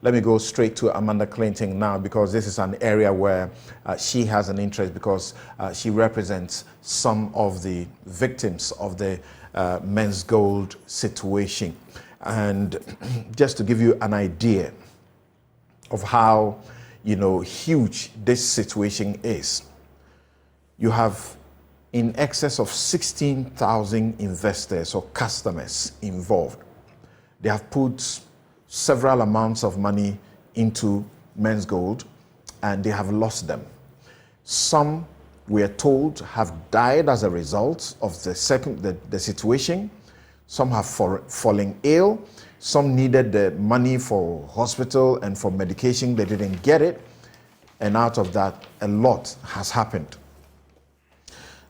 Let me go straight to Amanda Clinton now, because this is an area where she has an interest, because she represents some of the victims of the Menzgold situation. And just to give you an idea of how, huge this situation is, you have in excess of 16,000 investors or customers involved. They have put several amounts of money into Menzgold, and they have lost them. Some, we are told, have died as a result of the situation. Some have fallen ill. Some needed the money for hospital and for medication. They didn't get it. And out of that, a lot has happened.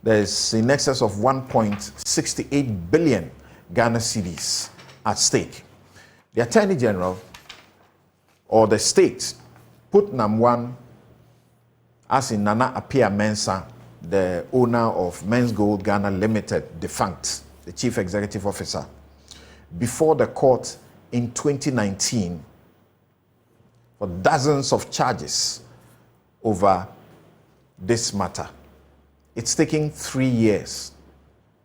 There's in excess of 1.68 billion Ghana cedis at stake. The Attorney General or the state put #1 as in Nana Appiah Mensah, the owner of Menzgold Ghana Limited, defunct, the chief executive officer, before the court in 2019 for dozens of charges over this matter. It's taking 3 years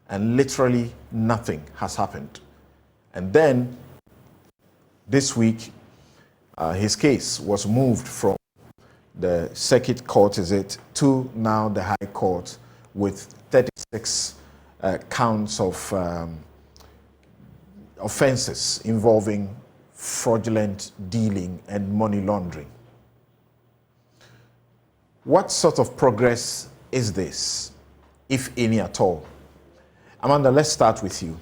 and literally nothing has happened. And then this week, his case was moved from the circuit court, to now the High Court, with 36 counts of offenses involving fraudulent dealing and money laundering. What sort of progress is this, if any at all? Amanda, let's start with you.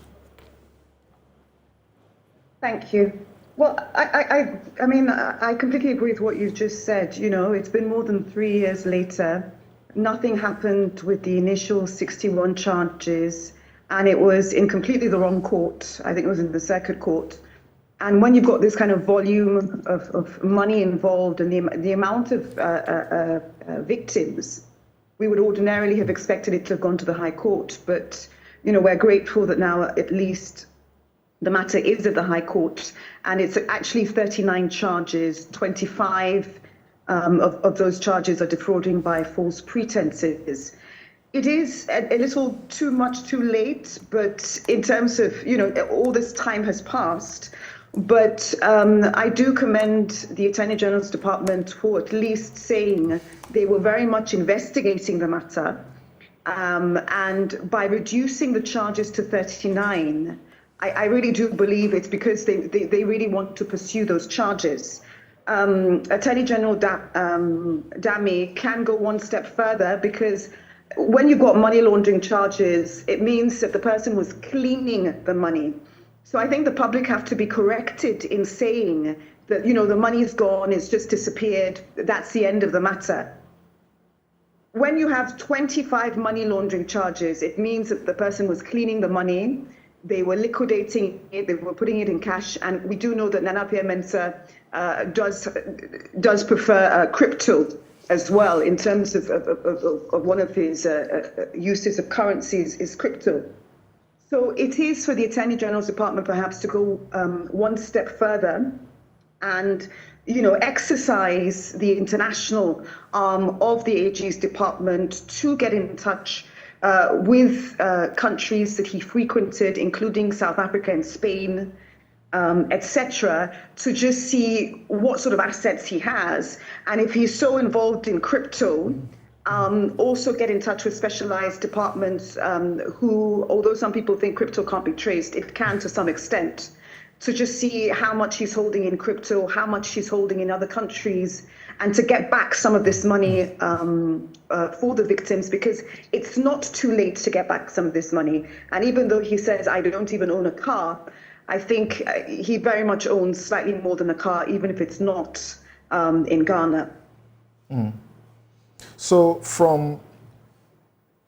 Thank you. Well, I mean, I completely agree with what you've just said. It's been more than 3 years later. Nothing happened with the initial 61 charges, and it was in completely the wrong court. I think it was in the circuit court. And when you've got this kind of volume of money involved and the amount of victims, we would ordinarily have expected it to have gone to the High Court. But, we're grateful that now at least the matter is at the High Court, and it's actually 39 charges. 25 of those charges are defrauding by false pretenses. It is a little too much too late, but in terms of, all this time has passed. But I do commend the Attorney General's Department for at least saying they were very much investigating the matter. And by reducing the charges to 39, I really do believe it's because they really want to pursue those charges. Attorney General Dami can go one step further, because when you've got money laundering charges, it means that the person was cleaning the money. So I think the public have to be corrected in saying that, the money's gone, it's just disappeared, that's the end of the matter. When you have 25 money laundering charges, it means that the person was cleaning the money, they were liquidating it, they were putting it in cash, and we do know that Nana Appiah Mensah does prefer crypto as well. In terms of one of his uses of currencies is crypto. So it is for the Attorney General's Department perhaps to go one step further and exercise the international arm of the AG's department to get in touch with countries that he frequented, including South Africa and Spain, etc., to just see what sort of assets he has. And if he's so involved in crypto, also get in touch with specialized departments who, although some people think crypto can't be traced, it can to some extent, to just see how much he's holding in crypto, how much he's holding in other countries, and to get back some of this money for the victims, because it's not too late to get back some of this money. And even though he says, I don't even own a car, I think he very much owns slightly more than a car, even if it's not in Ghana. Mm. So from,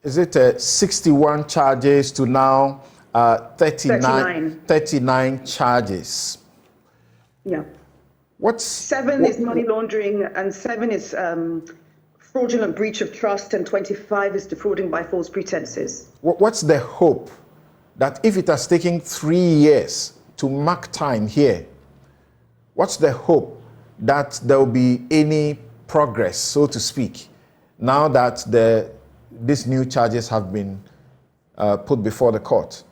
61 charges to now 39 charges? Yeah. 7 is money laundering, and 7 is fraudulent breach of trust, and 25 is defrauding by false pretenses. What's the hope that if it has taken 3 years to mark time here, what's the hope that there will be any progress, so to speak, now that these new charges have been put before the court?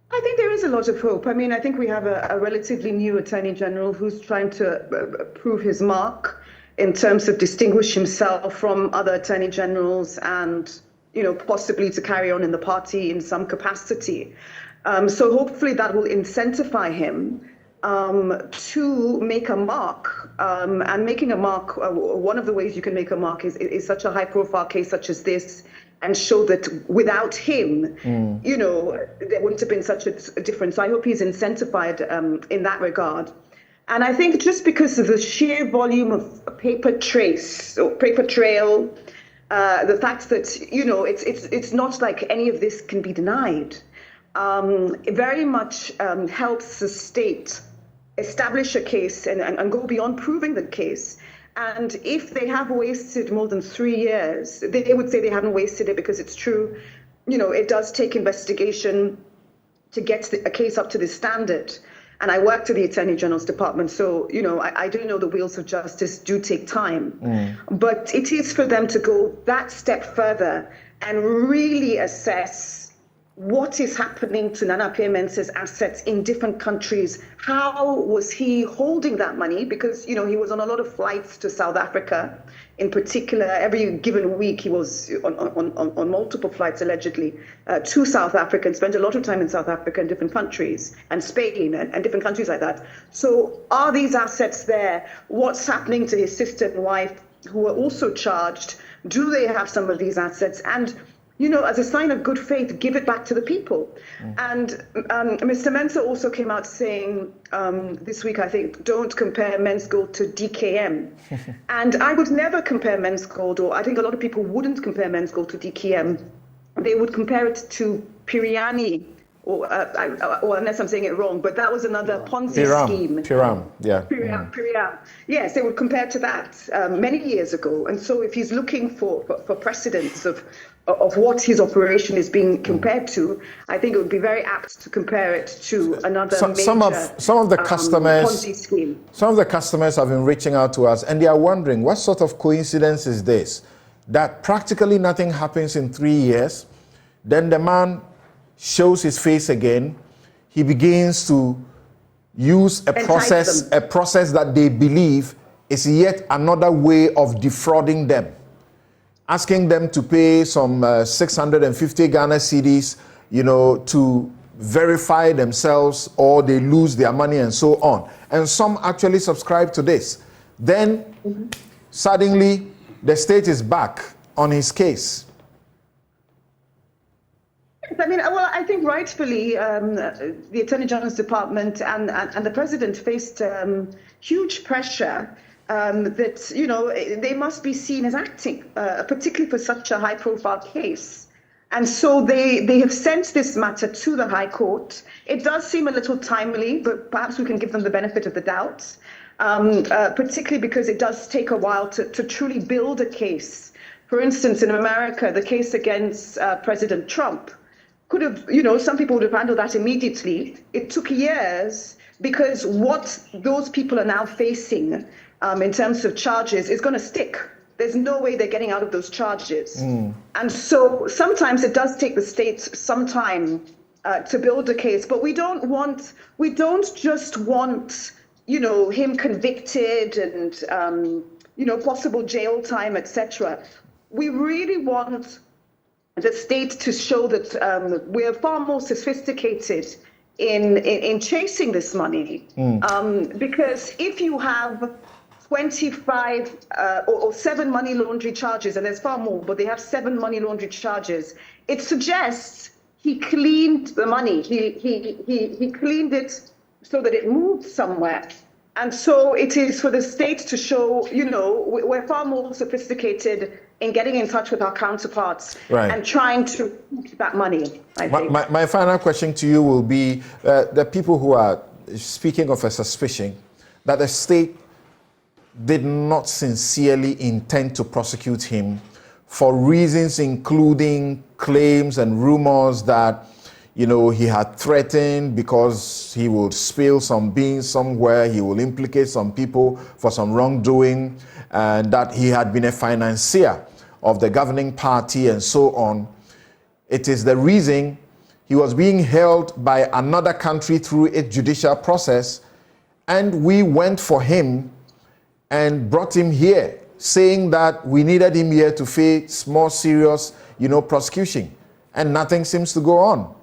I think there is a lot of hope. I mean, I think we have a relatively new Attorney General who's trying to prove his mark in terms of distinguish himself from other Attorney Generals and, possibly to carry on in the party in some capacity. So hopefully that will incentivize him to make a mark. And making a mark, one of the ways you can make a mark is such a high-profile case such as this, and show that without him, there wouldn't have been such a difference. So I hope he's incentivized in that regard. And I think just because of the sheer volume of paper trail, the fact that, it's not like any of this can be denied, it very much helps the state establish a case and go beyond proving the case. And if they have wasted more than 3 years, they would say they haven't wasted it, because it's true. It does take investigation to get a case up to this standard. And I worked at the Attorney General's Department, so, I do know the wheels of justice do take time. But it is for them to go that step further and really assess what is happening to Nana Mensah's assets in different countries. How was he holding that money? Because, he was on a lot of flights to South Africa. In particular, every given week, he was on multiple flights, allegedly, to South Africa, and spent a lot of time in South Africa and different countries, and Spain and different countries like that. So are these assets there? What's happening to his sister and wife, who are also charged? Do they have some of these assets? And as a sign of good faith, give it back to the people. And Mr. Mensah also came out saying this week, I think, don't compare Menzgold to DKM. And I would never compare Menzgold, or I think a lot of people wouldn't compare Menzgold to DKM. They would compare it to Piriani, or unless I'm saying it wrong, but that was another Ponzi scheme. Piram. Yes, they would compare to that many years ago. And so if he's looking for precedents of what his operation is being compared to, I think it would be very apt to compare it to another major some of the customers, Ponzi scheme. Some of the customers have been reaching out to us, and they are wondering, what sort of coincidence is this? That practically nothing happens in 3 years, then the man shows his face again, he begins to use a process that they believe is yet another way of defrauding them, asking them to pay some 650 Ghana cedis, to verify themselves, or they lose their money and so on. And some actually subscribe to this. Then suddenly the state is back on his case. I mean, well, I think rightfully the Attorney General's Department and the President faced huge pressure that, they must be seen as acting, particularly for such a high-profile case. And so they have sent this matter to the High Court. It does seem a little timely, but perhaps we can give them the benefit of the doubt, particularly because it does take a while to truly build a case. For instance, in America, the case against President Trump could have, some people would have handled that immediately. It took years, because what those people are now facing in terms of charges is going to stick. There's no way they're getting out of those charges. And so sometimes it does take the state some time to build a case, but we don't just want, him convicted and, possible jail time, etc. We really want the state to show that we're far more sophisticated in chasing this money. Because if you have 25 or 7 money laundering charges, and there's far more, but they have 7 money laundering charges, it suggests he cleaned the money. He cleaned it so that it moved somewhere. And so it is for the state to show, we're far more sophisticated in getting in touch with our counterparts and trying to keep that money, I think. My final question to you will be, the people who are speaking of a suspicion that the state did not sincerely intend to prosecute him for reasons including claims and rumors that, he had threatened because he would spill some beans somewhere, he will implicate some people for some wrongdoing, and that he had been a financier of the governing party and so on. It is the reason he was being held by another country through its judicial process, and we went for him and brought him here, saying that we needed him here to face more serious, prosecution, and nothing seems to go on.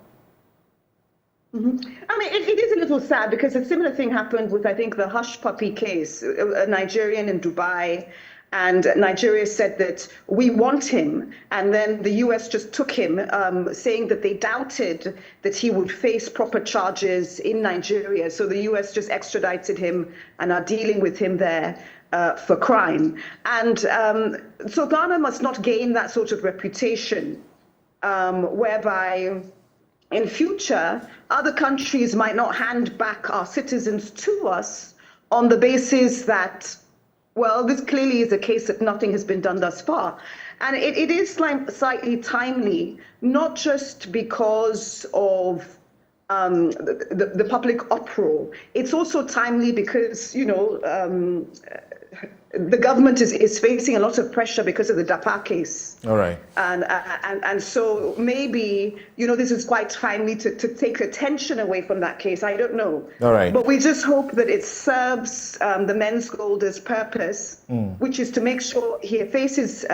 Mm-hmm. I mean, it is a little sad because a similar thing happened with, I think, the Hush Puppy case, a Nigerian in Dubai. And Nigeria said that we want him. And then the US just took him, saying that they doubted that he would face proper charges in Nigeria. So the US just extradited him and are dealing with him there for crime. And so Ghana must not gain that sort of reputation whereby in future, other countries might not hand back our citizens to us on the basis that, well, this clearly is a case that nothing has been done thus far. And it is slightly timely, not just because of the public uproar. It's also timely because, the government is facing a lot of pressure because of the Dakar case. All right. And so maybe, this is quite timely to take attention away from that case. I don't know. All right. But we just hope that it serves the Menzgold's purpose, which is to make sure he faces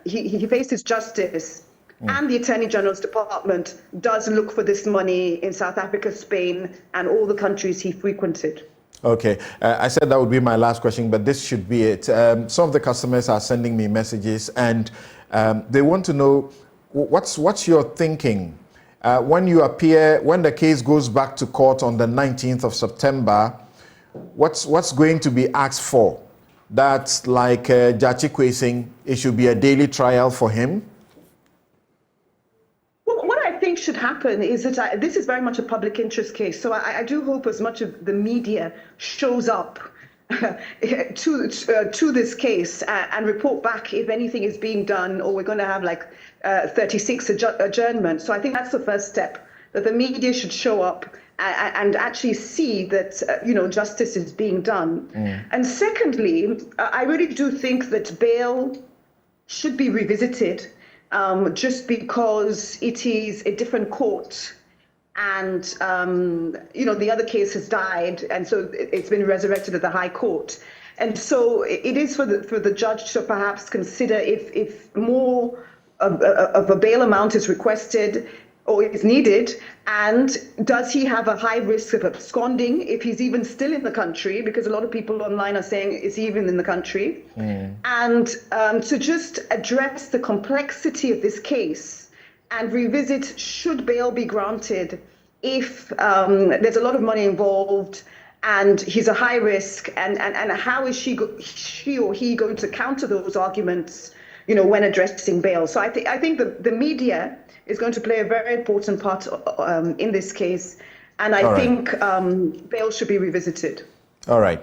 he faces justice. And the Attorney General's Department does look for this money in South Africa, Spain, and all the countries he frequented. Okay, I said that would be my last question, but this should be it. Some of the customers are sending me messages, and they want to know what's your thinking when you appear, when the case goes back to court on the 19th of September. What's going to be asked for? That's like Jachi saying it should be a daily trial for him. Should happen is that this is very much a public interest case. So I do hope as much of the media shows up to this case and report back if anything is being done, or we're going to have like 36 adjournments. So I think that's the first step, that the media should show up and actually see that justice is being done. And secondly, I really do think that bail should be revisited. Just because it is a different court, and the other case has died, and so it's been resurrected at the High Court, and so it is for the judge to perhaps consider if more of a bail amount is requested or is needed, and does he have a high risk of absconding if he's even still in the country, because a lot of people online are saying is he even in the country, and to just address the complexity of this case and revisit should bail be granted if there's a lot of money involved and he's a high risk, and how is she or he going to counter those arguments when addressing bail. So I think the media is going to play a very important part in this case. And I think bail should be revisited. All right.